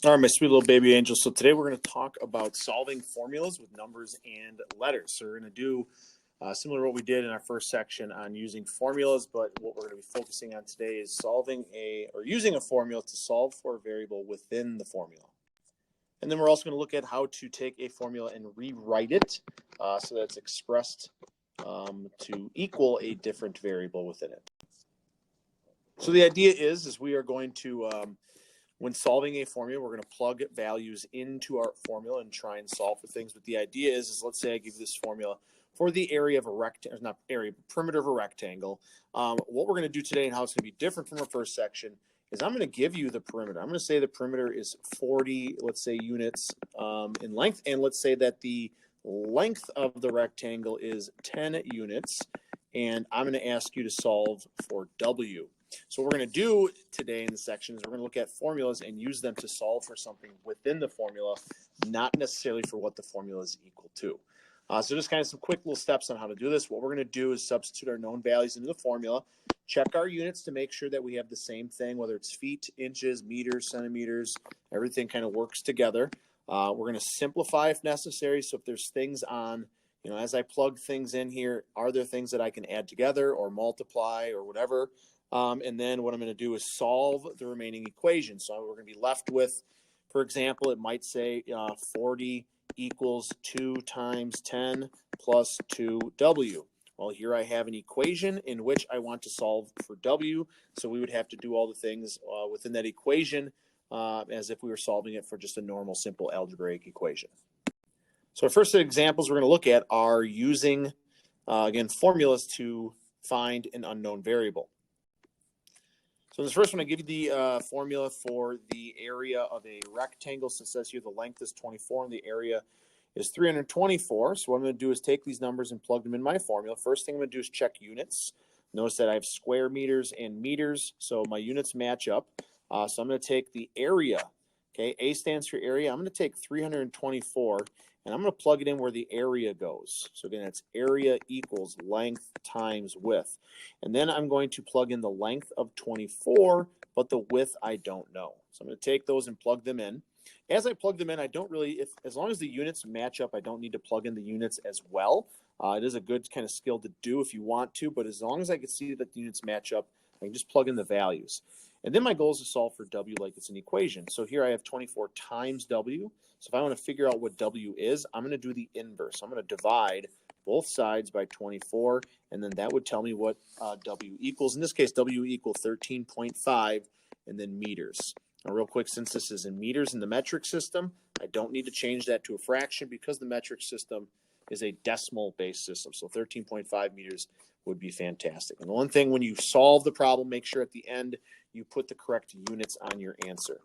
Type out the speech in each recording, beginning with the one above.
All right, my sweet little baby angels. So today we're going to talk about solving formulas with numbers and letters. So we're going to do similar to what we did in our first section on using formulas, but what we're going to be focusing on today is using a formula to solve for a variable within the formula. And then we're also going to look at how to take a formula and rewrite it so that it's expressed to equal a different variable within it. So the idea is we are going to when solving a formula, we're going to plug values into our formula and try and solve for things. But the idea is let's say I give you this formula for the area of a rectangle, not area, but perimeter of a rectangle. What we're going to do today and how it's going to be different from our first section is I'm going to give you the perimeter. I'm going to say the perimeter is 40, let's say, units in length. And let's say that the length of the rectangle is 10 units. And I'm going to ask you to solve for W. So what we're going to do today in the section is we're going to look at formulas and use them to solve for something within the formula, not necessarily for what the formula is equal to. So just kind of some quick little steps on how to do this. What we're going to do is substitute our known values into the formula, check our units to make sure that we have the same thing, whether it's feet, inches, meters, centimeters, everything kind of works together. We're going to simplify if necessary. So if there's things on, as I plug things in here, are there things that I can add together or multiply or whatever? And then what I'm going to do is solve the remaining equation. So we're going to be left with, for example, it might say 40 equals 2 times 10 plus 2w. Well, here I have an equation in which I want to solve for w. So we would have to do all the things within that equation as if we were solving it for just a normal, simple algebraic equation. So our first set of examples we're going to look at are using, again, formulas to find an unknown variable. So in this first one, I give you the formula for the area of a rectangle. So it says here the length is 24 and the area is 324. So what I'm going to do is take these numbers and plug them in my formula. First thing I'm going to do is check units. Notice that I have square meters and meters, so my units match up. So I'm going to take the area. Okay, A stands for area. I'm going to take 324, and I'm going to plug it in where the area goes. So again, that's area equals length times width. And then I'm going to plug in the length of 24, but the width I don't know. So I'm going to take those and plug them in. As I plug them in, I don't really, as long as the units match up, I don't need to plug in the units as well. It is a good kind of skill to do if you want to, but as long as I can see that the units match up, I can just plug in the values. And then my goal is to solve for W like it's an equation. So here I have 24 times W. So if I want to figure out what W is, I'm going to do the inverse. I'm going to divide both sides by 24, and then that would tell me what W equals. In this case, W equals 13.5, and then meters. Now, real quick, since this is in meters in the metric system, I don't need to change that to a fraction because the metric system is a decimal-based system. So 13.5 meters would be fantastic. And the one thing when you solve the problem, make sure at the end you put the correct units on your answer.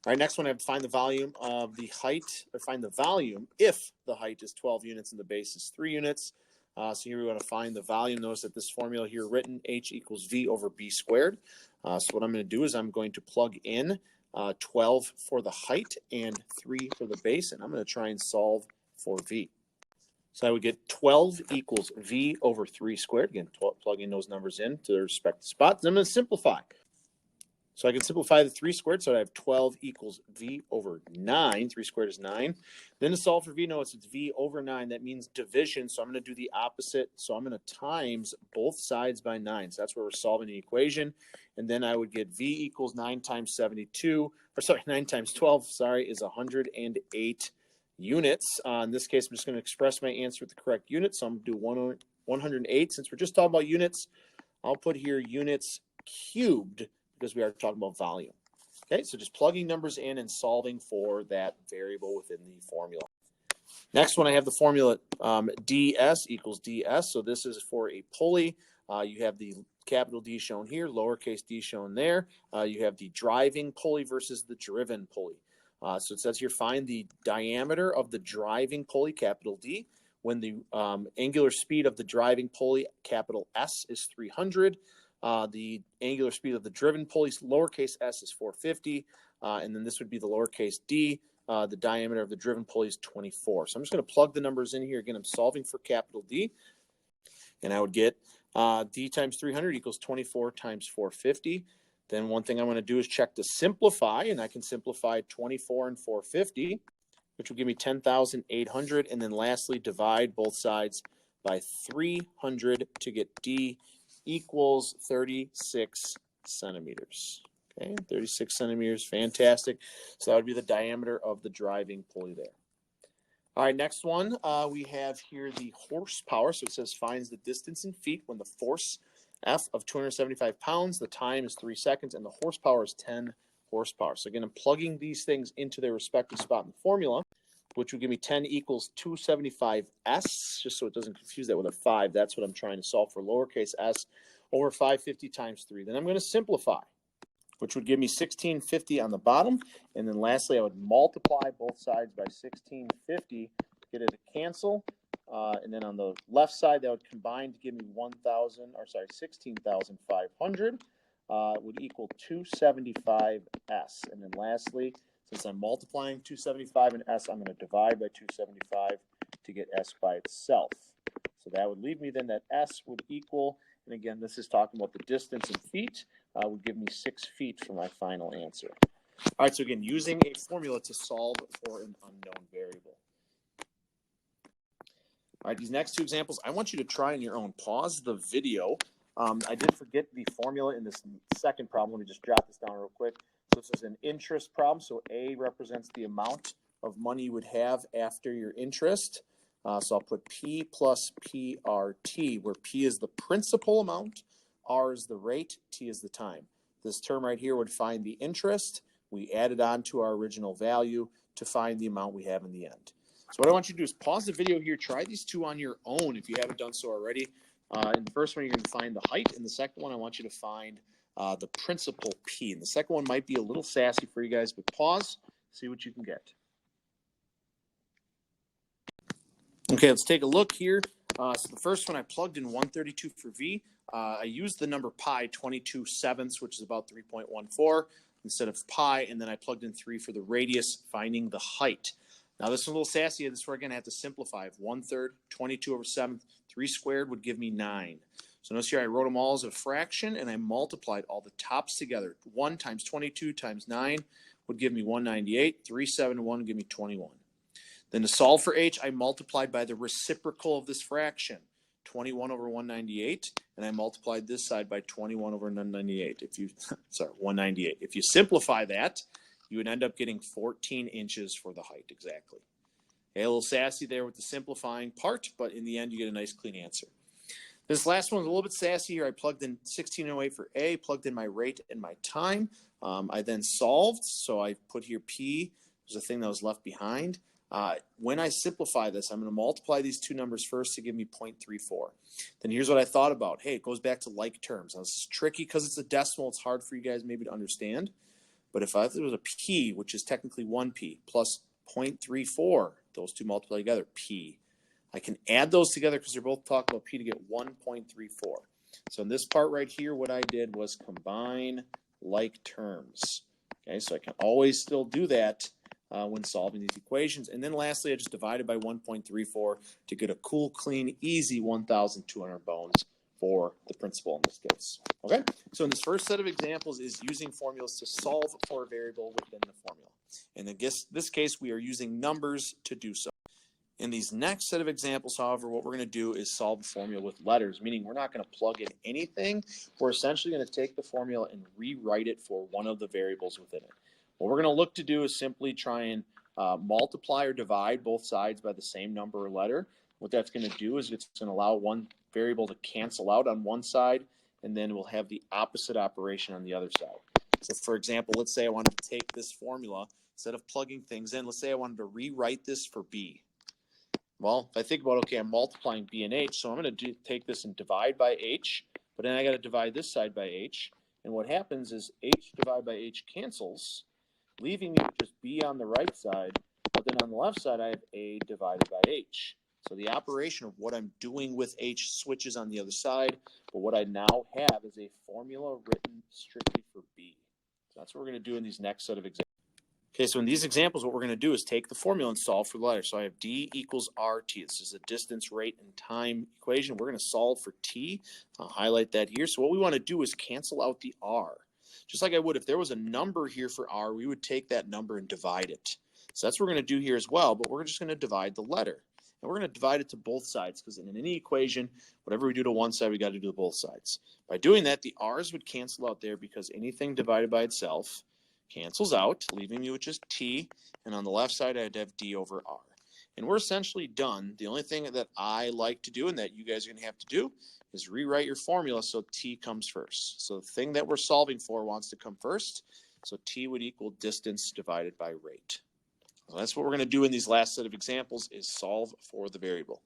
All right, next one I have to find the volume of the height, or find the volume if the height is 12 units and the base is 3 units. So here we want to find the volume. Notice that this formula here written, H equals V over B squared. So what I'm going to do is I'm going to plug in 12 for the height and 3 for the base, and I'm going to try and solve for V. So I would get 12 equals V over 3 squared. Again, plugging those numbers in to their respective spots. And I'm going to simplify. So I can simplify the 3 squared. So I have 12 equals V over 9. 3 squared is 9. Then to solve for V, notice it's V over 9. That means division. So I'm going to do the opposite. So I'm going to times both sides by 9. So that's where we're solving the equation. And then I would get V equals 9 times 72. Or sorry, 9 times 12, is 108 units. In this case, I'm just going to express my answer with the correct units. So I'm going to do 108. Since we're just talking about units, I'll put here units cubed because we are talking about volume. Okay, so just plugging numbers in and solving for that variable within the formula. Next one, I have the formula ds equals ds. So this is for a pulley. You have the capital D shown here, lowercase d shown there. You have the driving pulley versus the driven pulley. So it says here, find the diameter of the driving pulley, capital D, when the angular speed of the driving pulley, capital S, is 300. The angular speed of the driven pulley, lowercase s, is 450. And then this would be the lowercase d. The diameter of the driven pulley is 24. So I'm just going to plug the numbers in here. Again, I'm solving for capital D. And I would get d times 300 equals 24 times 450. Then one thing I'm going to do is check to simplify, and I can simplify 24 and 450, which will give me 10,800. And then lastly, divide both sides by 300 to get D equals 36 centimeters. Okay, 36 centimeters, fantastic. So that would be the diameter of the driving pulley there. All right, next one, we have here the horsepower. So it says finds the distance in feet when the force F of 275 pounds, the time is 3 seconds, and the horsepower is 10 horsepower. So again, I'm plugging these things into their respective spot in the formula, which would give me 10 equals 275s, just so it doesn't confuse that with a 5. That's what I'm trying to solve for, lowercase s, over 550 times 3. Then I'm going to simplify, which would give me 1650 on the bottom. And then lastly, I would multiply both sides by 1650 to get it to cancel. And then on the left side, that would combine to give me 16,500 would equal 275s. And then lastly, since I'm multiplying 275 and s, I'm going to divide by 275 to get s by itself. So that would leave me then that s would equal, and again, this is talking about the distance in feet, would give me 6 feet for my final answer. All right, so again, using a formula to solve for an unknown variable. All right, these next two examples, I want you to try on your own. Pause the video. I did forget the formula in this second problem. Let me just jot this down real quick. So this is an interest problem. So A represents the amount of money you would have after your interest. So I'll put P plus PRT, where P is the principal amount, R is the rate, T is the time. This term right here would find the interest. We add it on to our original value to find the amount we have in the end. So what I want you to do is pause the video here. Try these two on your own if you haven't done so already. In the first one, you're going to find the height. In the second one, I want you to find the principal P. And the second one might be a little sassy for you guys, but pause, see what you can get. Okay, let's take a look here. So the first one, I plugged in 132 for V. I used the number pi, 22/7, which is about 3.14, instead of pi, and then I plugged in 3 for the radius, finding the height. Now this is a little sassy. This is where I'm going to have to simplify. 1/3, 22/7, 3 squared would give me 9. So notice here I wrote them all as a fraction, and I multiplied all the tops together. 1 times 22 times 9 would give me 198. 371 would give me 21. Then to solve for h, I multiplied by the reciprocal of this fraction, 21 over 198, and I multiplied this side by 21 over 198. 198. If you simplify that, you would end up getting 14 inches for the height exactly. Okay, a little sassy there with the simplifying part, but in the end, you get a nice clean answer. This last one's a little bit sassy here. I plugged in 1608 for A, plugged in my rate and my time. I then solved, so I put here P. There's a thing that was left behind. When I simplify this, I'm going to multiply these two numbers first to give me 0.34. Then here's what I thought about. Hey, it goes back to like terms. Now, this is tricky because it's a decimal. It's hard for you guys maybe to understand. But if there was a P, which is technically 1P, plus 0.34, those two multiply together, P. I can add those together because they're both talking about P to get 1.34. So in this part right here, what I did was combine like terms. Okay, so I can always still do that when solving these equations. And then lastly, I just divided by 1.34 to get a cool, clean, easy 1,200 bones for the principal in this case. Okay, so in this first set of examples is using formulas to solve for a variable within the formula. And in this case, we are using numbers to do so. In these next set of examples, however, what we're going to do is solve the formula with letters, meaning we're not going to plug in anything. We're essentially going to take the formula and rewrite it for one of the variables within it. What we're going to look to do is simply try and multiply or divide both sides by the same number or letter. What that's going to do is it's going to allow one variable to cancel out on one side, and then we'll have the opposite operation on the other side. So for example, let's say I wanted to take this formula, instead of plugging things in, let's say I wanted to rewrite this for B. Well, if I think about, okay, I'm multiplying B and H, so I'm going to take this and divide by H, but then I got to divide this side by H, and what happens is H divided by H cancels, leaving me with just B on the right side, but then on the left side I have A divided by H. So the operation of what I'm doing with H switches on the other side, but what I now have is a formula written strictly for B. So that's what we're going to do in these next set of examples. Okay, so in these examples, what we're going to do is take the formula and solve for the letter. So I have D equals RT. This is a distance, rate, and time equation. We're going to solve for T. I'll highlight that here. So what we want to do is cancel out the R. just like I would if there was a number here for r, we would take that number and divide it. So that's what we're going to do here as well, but we're just going to divide the letter. And we're going to divide it to both sides, because in any equation, whatever we do to one side, we got to do to both sides. By doing that, the r's would cancel out there, because anything divided by itself cancels out, leaving me with just t, and on the left side, I'd have d over r. And we're essentially done. The only thing that I like to do, and that you guys are going to have to do, is rewrite your formula so t comes first. So the thing that we're solving for wants to come first, so t would equal distance divided by rate. So that's what we're going to do in these last set of examples, is solve for the variable.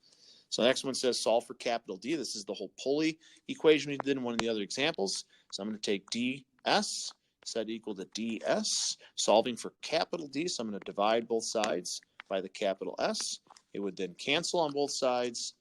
So the next one says solve for capital D. This is the whole pulley equation we did in one of the other examples. So I'm going to take ds, set equal to ds, solving for capital D. So I'm going to divide both sides by the capital S. It would then cancel on both sides.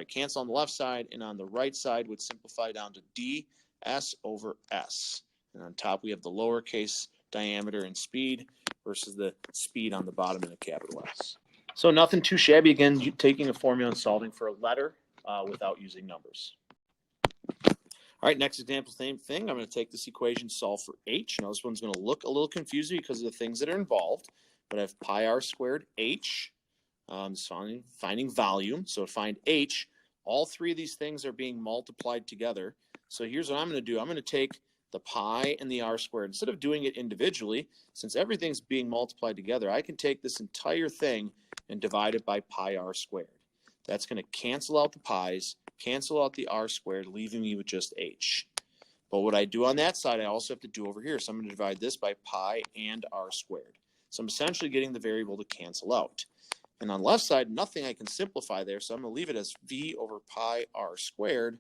Cancel on the left side, and on the right side would simplify down to ds over s. And on top we have the lowercase diameter and speed versus the speed on the bottom in a capital S. So nothing too shabby. Again, taking a formula and solving for a letter without using numbers. All right, next example, same thing. I'm going to take this equation, solve for h. Now this one's going to look a little confusing because of the things that are involved, but I have pi r squared h. Finding volume. So to find h, all three of these things are being multiplied together. So here's what I'm going to do. I'm going to take the pi and the r squared. Instead of doing it individually, since everything's being multiplied together, I can take this entire thing and divide it by pi r squared. That's going to cancel out the pi's, cancel out the r squared, leaving me with just h. But what I do on that side, I also have to do over here. So I'm going to divide this by pi and r squared. So I'm essentially getting the variable to cancel out. And on the left side, nothing I can simplify there, so I'm going to leave it as v over pi r squared.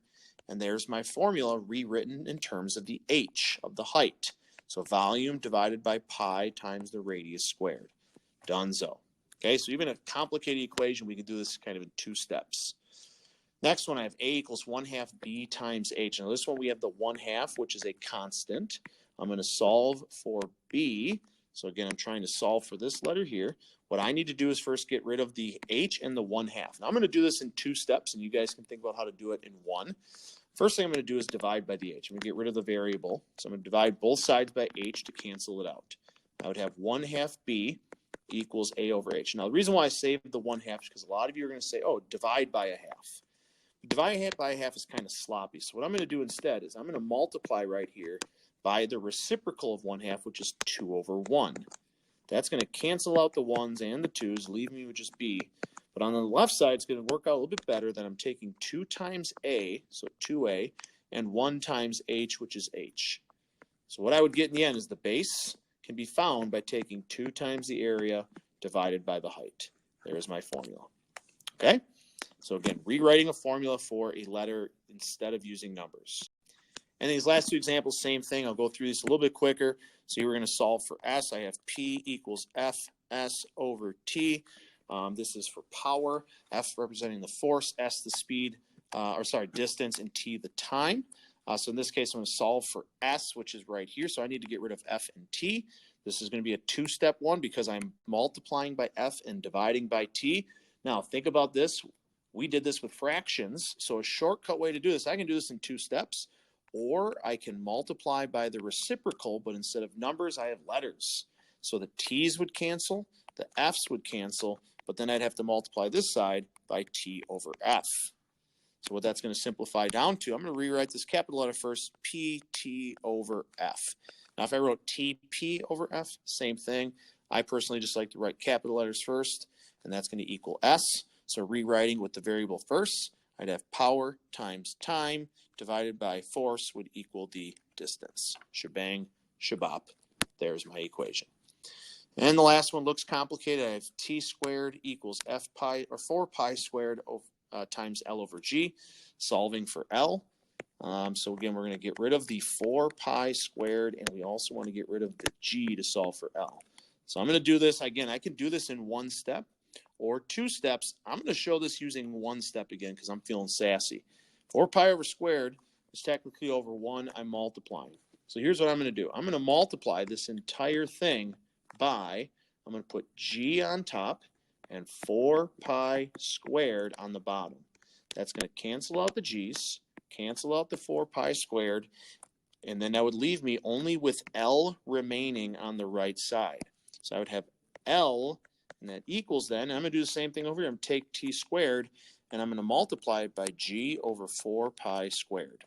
And there's my formula rewritten in terms of the h, of the height. So volume divided by pi times the radius squared. Donezo. Okay, so even a complicated equation, we can do this kind of in two steps. Next one, I have a equals 1/2 b times h. Now this one we have the 1/2, which is a constant. I'm going to solve for b. So again, I'm trying to solve for this letter here. What I need to do is first get rid of the h and the 1/2. Now I'm going to do this in two steps, and you guys can think about how to do it in one. First thing I'm going to do is divide by the h. I'm going to get rid of the variable. So I'm going to divide both sides by h to cancel it out. I would have 1/2 b equals a over h. Now the reason why I saved the 1/2 is because a lot of you are going to say, oh, divide by a half. Dividing by a half is kind of sloppy. So what I'm going to do instead is I'm going to multiply right here by the reciprocal of 1/2, which is 2 over 1. That's going to cancel out the 1's and the 2's, leave me with just b. But on the left side, it's going to work out a little bit better that I'm taking 2 times a, so 2a, and 1 times h, which is h. So what I would get in the end is the base can be found by taking 2 times the area divided by the height. There's my formula. Okay? So again, rewriting a formula for a letter instead of using numbers. And these last two examples, same thing. I'll go through these a little bit quicker. So here we're going to solve for s. I have p equals fs over t. This is for power. F representing the force, s the speed, distance, and t the time. So in this case, I'm going to solve for s, which is right here. So I need to get rid of f and t. This is going to be a two-step one because I'm multiplying by f and dividing by t. Now think about this. We did this with fractions. So a shortcut way to do this, I can do this in two steps. Or I can multiply by the reciprocal, but instead of numbers, I have letters. So the t's would cancel, the f's would cancel, but then I'd have to multiply this side by t over f. So what that's going to simplify down to, I'm going to rewrite this capital letter first, pt over f. Now if I wrote tp over f, same thing. I personally just like to write capital letters first, and that's going to equal s. So rewriting with the variable first, I'd have power times time divided by force would equal the distance. Shebang, shabop. There's my equation. And the last one looks complicated. I have t squared equals f pi, or 4 pi squared times L over G, solving for L. So again, we're going to get rid of the 4 pi squared, and we also want to get rid of the G to solve for L. So I'm going to do this, again, I can do this in one step or two steps. I'm going to show this using one step again because I'm feeling sassy. 4 pi over squared is technically over 1. I'm multiplying. So here's what I'm going to do. I'm going to multiply this entire thing by, I'm going to put G on top and 4 pi squared on the bottom. That's going to cancel out the G's, cancel out the 4 pi squared, And then that would leave me only with L remaining on the right side. So I would have L, and that equals then, I'm going to do the same thing over here. I'm going to take t squared, and I'm going to multiply it by g over 4 pi squared.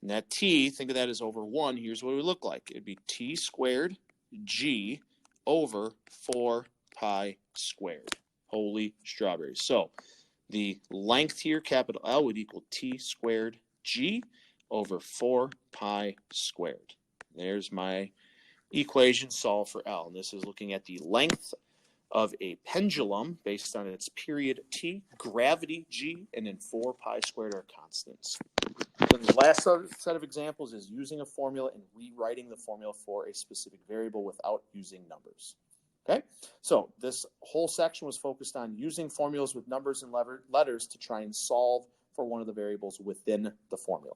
And that t, think of that as over 1. Here's what it would look like. It would be t squared g over 4 pi squared. Holy strawberries. So the length here, capital L, would equal t squared g over 4 pi squared. There's my equation solved for L. And this is looking at the length of a pendulum based on its period t, gravity g, and then 4 pi squared are constants. Then the last set of examples is using a formula and rewriting the formula for a specific variable without using numbers. Okay, so this whole section was focused on using formulas with numbers and letters to try and solve for one of the variables within the formula.